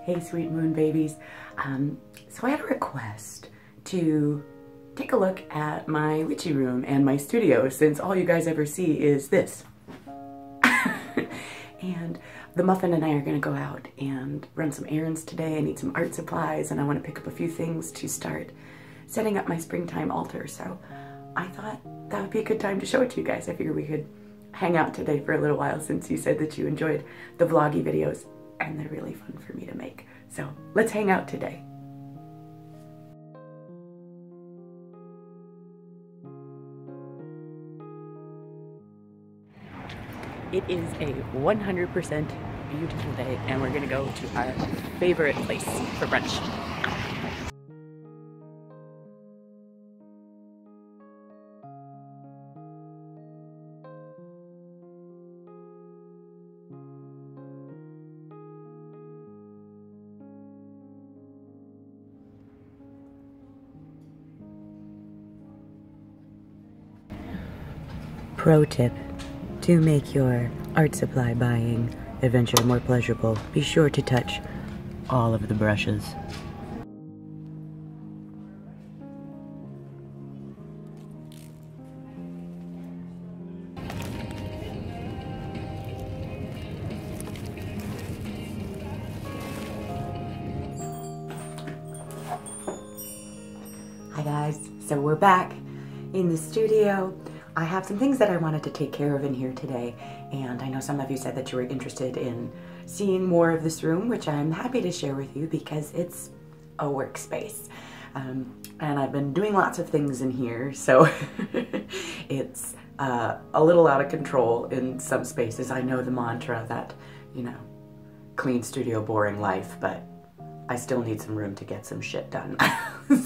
Hey sweet moon babies. So I had a request to take a look at my witchy room and my studio, since all you guys ever see is this. And the muffin and I are gonna go out and run some errands today. I need some art supplies and I want to pick up a few things to start setting up my springtime altar. So I thought that would be a good time to show it to you guys. I figured we could hang out today for a little while, since you said that you enjoyed the vloggy videos and they're really fun for me to make. So let's hang out today. It is a 100% beautiful day and we're gonna go to our favorite place for brunch. Pro tip: to make your art supply buying adventure more pleasurable, be sure to touch all of the brushes. Hi guys, so we're back in the studio. I have some things that I wanted to take care of in here today, and I know some of you said that you were interested in seeing more of this room, which I'm happy to share with you because it's a workspace. And I've been doing lots of things in here, so it's a little out of control in some spaces. I know the mantra that, you know, clean studio, boring life, but I still need some room to get some shit done.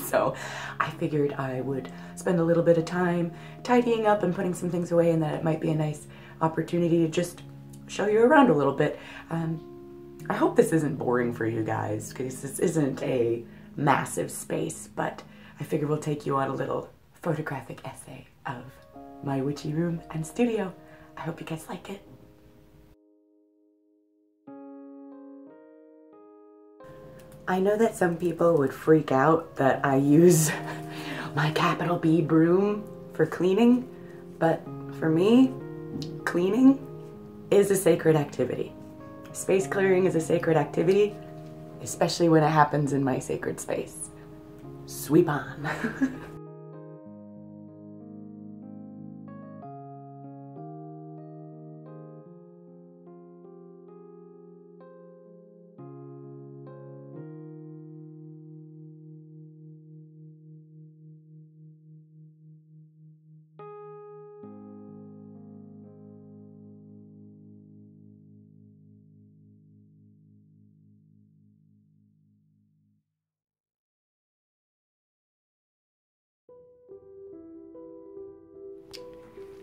So I figured I would spend a little bit of time tidying up and putting some things away, and that it might be a nice opportunity to just show you around a little bit. I hope this isn't boring for you guys, because this isn't a massive space, but I figure we'll take you on a little photographic essay of my witchy room and studio. I hope you guys like it. I know that some people would freak out that I use my capital B broom for cleaning, but for me, cleaning is a sacred activity. Space clearing is a sacred activity, especially when it happens in my sacred space. Sweep on.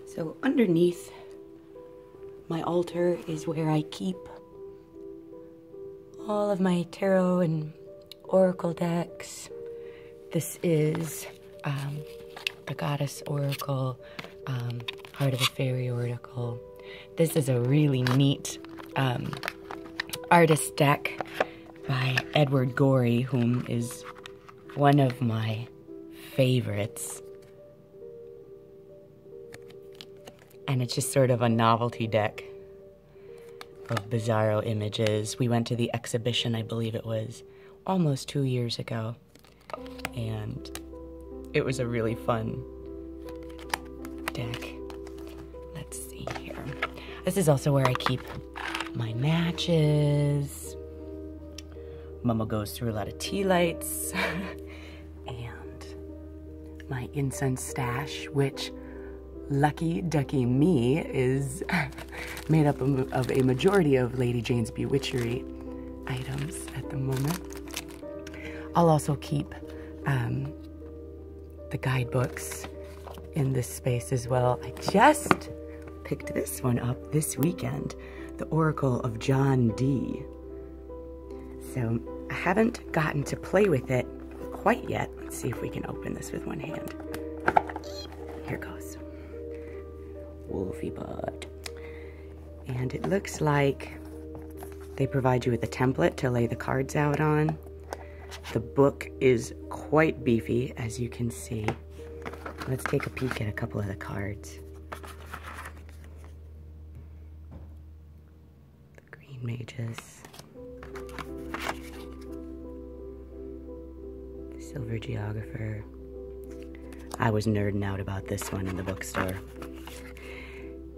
So underneath my altar is where I keep all of my tarot and oracle decks. This is the Goddess Oracle, Heart of a Fairy Oracle. This is a really neat artist deck by Edward Gorey, whom is one of my favorites. And it's just sort of a novelty deck of bizarro images. We went to the exhibition, I believe it was almost 2 years ago, and it was a really fun deck. Let's see here. This is also where I keep my matches. Mama goes through a lot of tea lights. And my incense stash, which, lucky ducky me, is made up of a majority of Lady Jane's Bewitchery items at the moment. I'll also keep the guidebooks in this space as well. I just picked this one up this weekend, The Oracle of John Dee. So I haven't gotten to play with it quite yet. Let's see if we can open this with one hand. Here goes. Wolfie butt. And it looks like They provide you with a template to lay the cards out on. The book is quite beefy, as you can see. Let's take a peek at a couple of the cards. The Green Mages. The Silver Geographer. I was nerding out about this one in the bookstore.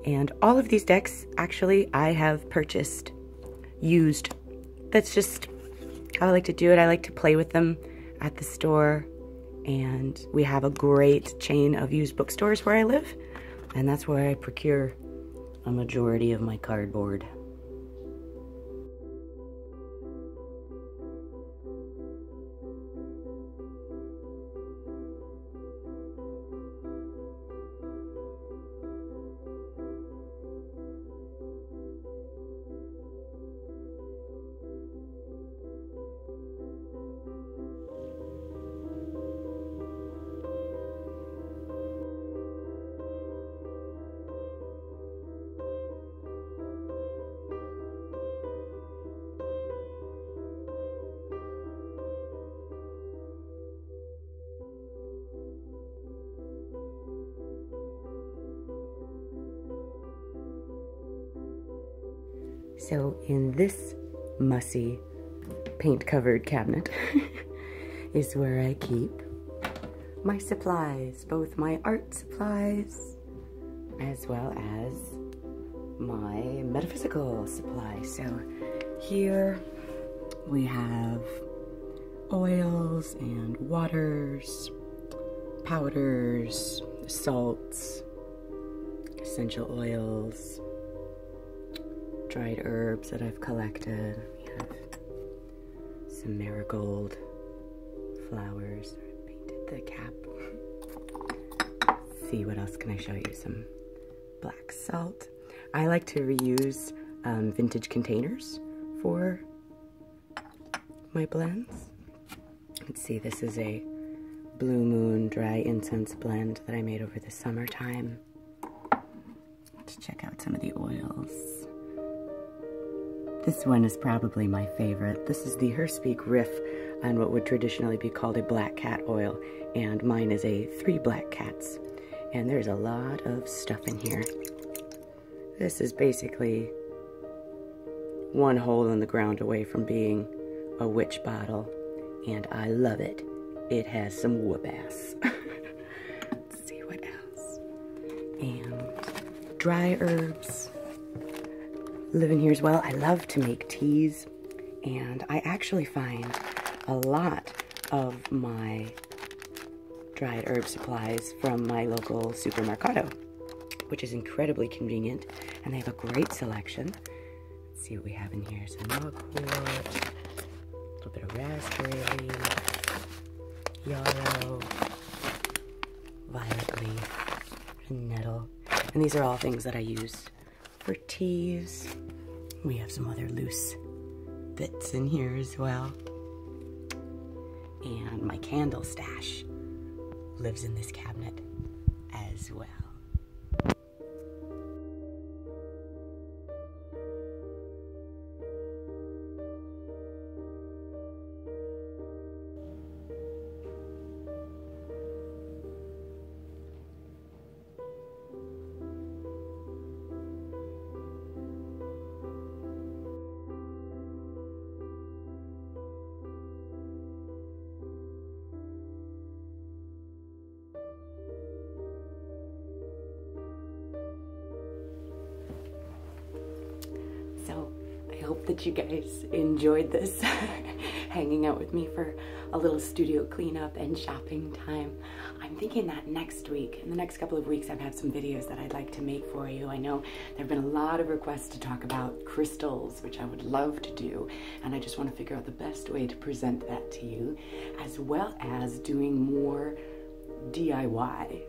And all of these decks, actually, I have purchased used. That's just how I like to do it. I like to play with them at the store. And we have a great chain of used bookstores where I live. And that's where I procure a majority of my cardboard. So in this mussy paint-covered cabinet is where I keep my supplies, both my art supplies as well as my metaphysical supplies. So here we have oils and waters, powders, salts, essential oils, dried herbs that I've collected. We have some marigold flowers. I painted the cap. Let's see, what else can I show you? Some black salt. I like to reuse vintage containers for my blends. Let's see, this is a Blue Moon dry incense blend that I made over the summertime. Let's check out some of the oils. This one is probably my favorite. This is the Herspeak Riff on what would traditionally be called a black cat oil, and mine is a 3 black cats. And there's a lot of stuff in here. This is basically one hole in the ground away from being a witch bottle, and I love it. It has some whoop ass. Let's see what else. And dry herbs live in here as well. I love to make teas, and I actually find a lot of my dried herb supplies from my local supermercado, which is incredibly convenient, and they have a great selection. Let's see what we have in here. Some mugwort, a little bit of raspberry leaf, yarrow, violet leaf, and nettle. And these are all things that I use for teas. We have some other loose bits in here as well. And my candle stash lives in this cabinet as well. So I hope that you guys enjoyed this, hanging out with me for a little studio cleanup and shopping time. I'm thinking that next week, in the next couple of weeks, I have some videos that I'd like to make for you. I know there have been a lot of requests to talk about crystals, which I would love to do, and I just want to figure out the best way to present that to you, as well as doing more DIY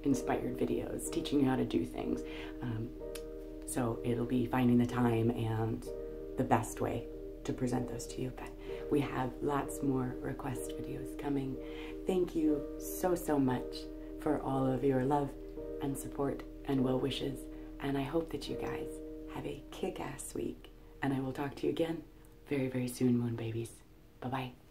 inspired videos, teaching you how to do things. So it'll be finding the time and the best way to present those to you. But we have lots more request videos coming. Thank you so, so much for all of your love and support and well wishes. And I hope that you guys have a kick-ass week and I will talk to you again very, very soon, moon babies. Bye-bye.